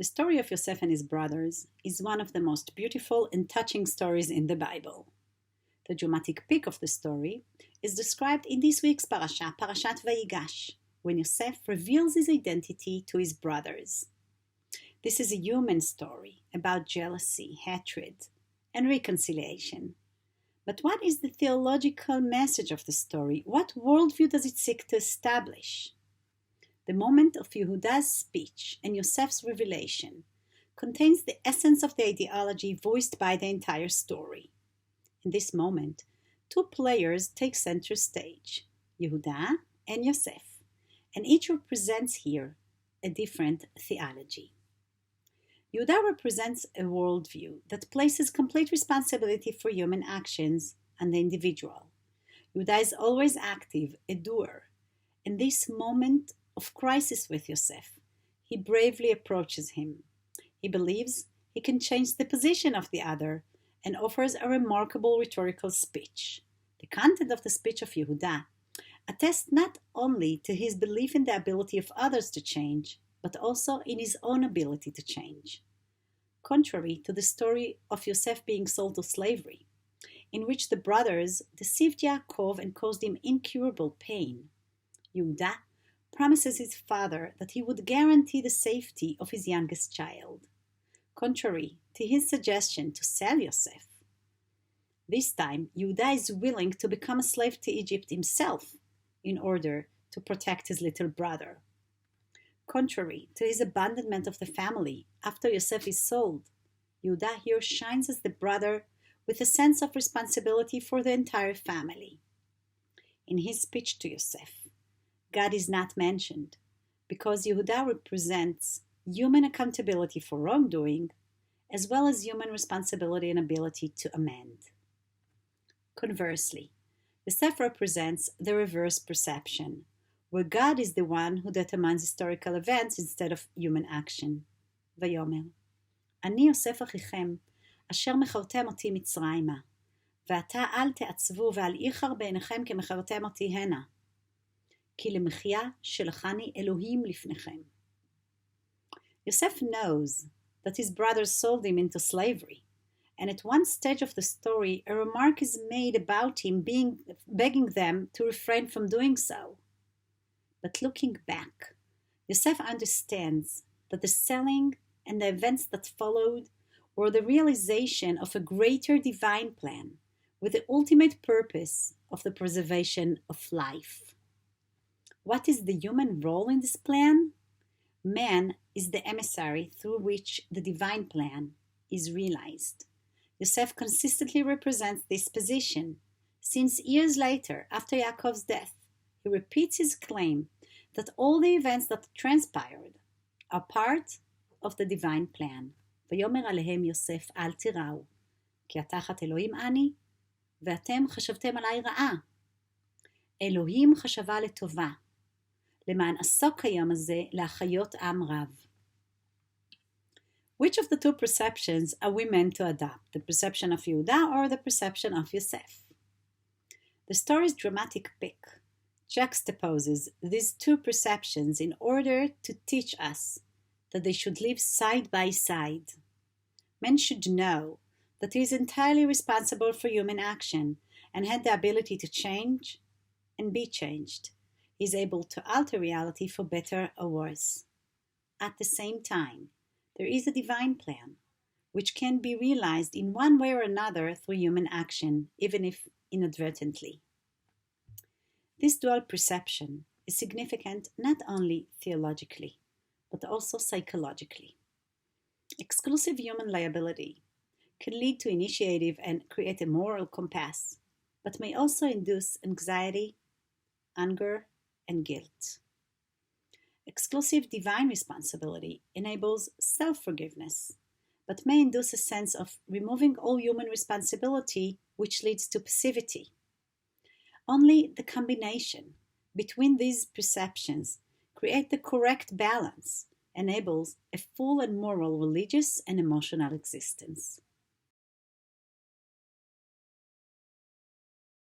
The story of Yosef and his brothers is one of the most beautiful and touching stories in the Bible. The dramatic peak of the story is described in this week's Parashat Vayigash, when Yosef reveals his identity to his brothers. This is a human story about jealousy, hatred, and reconciliation. But what is the theological message of the story? What worldview does it seek to establish? The moment of Yehuda's speech and Yosef's revelation contains the essence of the ideology voiced by the entire story. In this moment, two players take center stage, Yehuda and Yosef, and each represents here a different theology. Yehuda represents a worldview that places complete responsibility for human actions on the individual. Yehuda is always active, a doer. In this moment of crisis with Yosef, he bravely approaches him. He believes he can change the position of the other and offers a remarkable rhetorical speech. The content of the speech of Yehuda attests not only to his belief in the ability of others to change, but also in his own ability to change. Contrary to the story of Yosef being sold to slavery, in which the brothers deceived Yaakov and caused him incurable pain, Yehuda promises his father that he would guarantee the safety of his youngest child, contrary to his suggestion to sell Yosef. This time, Yehuda is willing to become a slave to Egypt himself in order to protect his little brother. Contrary to his abandonment of the family after Yosef is sold, Yehuda here shines as the brother with a sense of responsibility for the entire family. In his speech to Yosef, God is not mentioned because Yehuda represents human accountability for wrongdoing as well as human responsibility and ability to amend. Conversely, Yosef represents the reverse perception, where God is the one who determines historical events instead of human action. ויאמר, אני יוסף אחיכם, אשר מכרתם אותי מצרימה, ועתה אל תעצבו ואל איחר בעיניכם כמכרתם אותי הנה, כי למחיה שלחני אלוהים לפניכם. Yosef knows that his brothers sold him into slavery, and at one stage of the story, a remark is made about him begging them to refrain from doing so. But looking back, Yosef understands that the selling and the events that followed were the realization of a greater divine plan with the ultimate purpose of the preservation of life. What is the human role in this plan? Man is the emissary through which the divine plan is realized. Yosef consistently represents this position, since years later, after Yaakov's death, he repeats his claim that all the events that transpired are part of the divine plan. ויאמר עליהם יוסף אל תיראו, כי התחת אלוהים אני, ואתם חשבתם עלי רעה. אלוהים חשבה לטובה, למען עסוק היום הזה להחיות עם רב. Which of the two perceptions are we meant to adopt, the perception of Yehuda or the perception of Yosef? The story's dramatic peak juxtaposes these two perceptions in order to teach us that they should live side by side. Man should know that he is entirely responsible for human action and had the ability to change and be changed. He is able to alter reality for better or worse. At the same time, there is a divine plan, which can be realized in one way or another through human action, even if inadvertently. This dual perception is significant not only theologically, but also psychologically. Exclusive human liability can lead to initiative and create a moral compass, but may also induce anxiety, anger, and guilt. Exclusive divine responsibility enables self-forgiveness, but may induce a sense of removing all human responsibility, which leads to passivity. Only the combination between these perceptions create the correct balance, enables a full and moral religious and emotional existence.